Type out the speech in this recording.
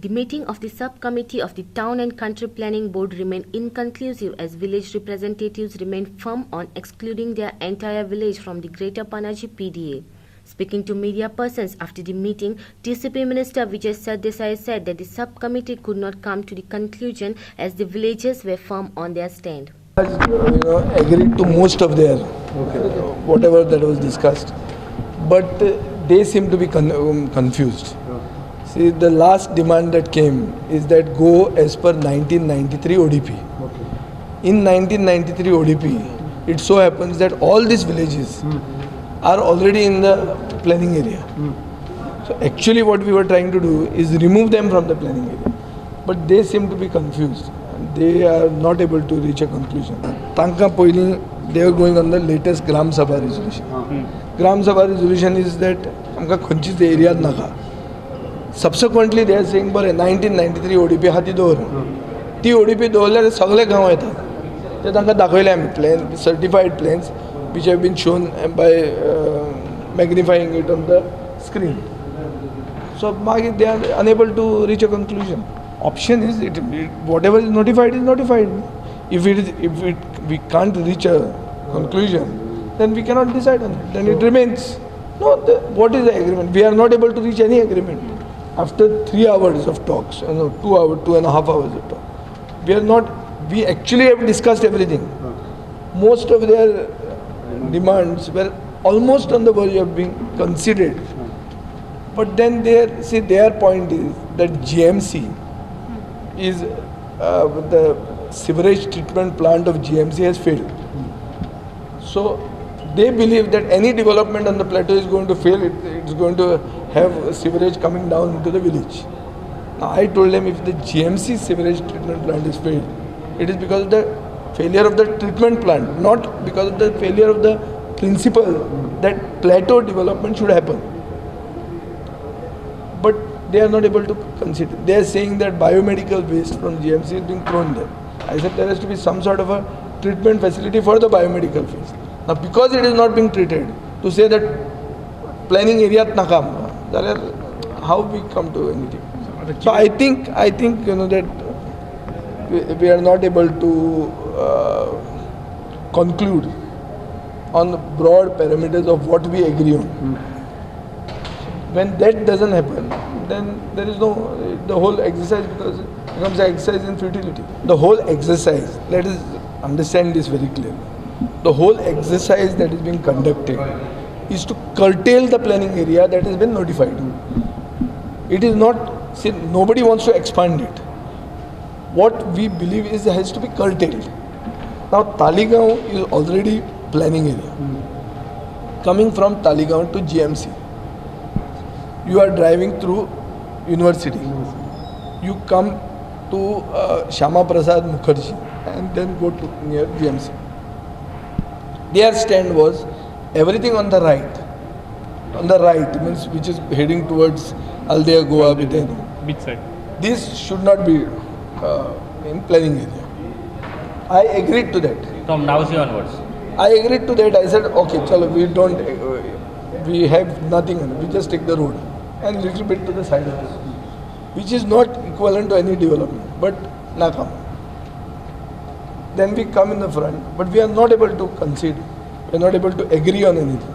The meeting of the subcommittee of the Town and Country Planning Board remained inconclusive as village representatives remained firm on excluding their entire village from the Greater Panaji PDA. Speaking to media persons after the meeting, DCP Minister Vijay Sardesai said that the subcommittee could not come to the conclusion as the villagers were firm on their stand. Agreed to most of their whatever that was discussed, but they seem to be confused. See, the last demand that came is that go as per 1993 ODP. In 1993 ODP, it so happens that all these villages are already in the planning area. So actually what we were trying to do is remove them from the planning area. But they seem to be confused. They are not able to reach a conclusion. Tanka Poili, they are going on the latest Gram Sabha resolution. Gram Sabha resolution is that amka khunchis the area naga. Subsequently they are saying bale 1993 ODP hati dawar. Ti ODP dawrल्यार सगळे गांव येतात. ते तांकां दाखयले आमी plan, certified plans which have been shown by magnifying it on the screen. So they are unable to reach a conclusion. Option is whatever is notified is notified. If we can't reach a conclusion, then we cannot decide on it. Then it remains. No, what is the agreement? We are not able to reach any agreement. After 3 hours of talks, 2.5 hours of talk, we actually have discussed everything. Most of their demands were almost on the verge of being considered. But then their point is that GMC is the sewerage treatment plant of GMC has failed. So they believe that any development on the plateau is going to fail. It's going to have sewerage coming down into the village. Now I told them if the GMC sewerage treatment plant is failed, it is because of the failure of the treatment plant, not because of the failure of the principle that plateau development should happen. But they are not able to consider. They are saying that biomedical waste from GMC is being thrown there. I said there has to be some sort of a treatment facility for the biomedical waste. Now because it is not being treated, to say that planning area nakam, how we come to anything. So I think that we are not able to conclude on the broad parameters of what we agree on. When that doesn't happen, then there is the whole exercise becomes an exercise in futility. The whole exercise, let us understand this very clearly. The whole exercise that is being conducted is to curtail the planning area that has been notified. It is not, see, nobody wants to expand it. What we believe is it has to be curtailed. Now Taligaon is already planning area. Coming from Taligaon to GMC, you are driving through university. You come to Shyama Prasad Mukherjee and then go to near GMC. Their stand was everything on the right. On the right means which is heading towards Aldea Goa. Which side? This should not be in planning area. I agreed to that. From Nausi onwards. I agreed to that. I said, okay, chalo, we have nothing on it. We just take the road and little bit to the side of it, which is not equivalent to any development, but nakam. Then we come in the front, but we are not able to concede. We are not able to agree on anything.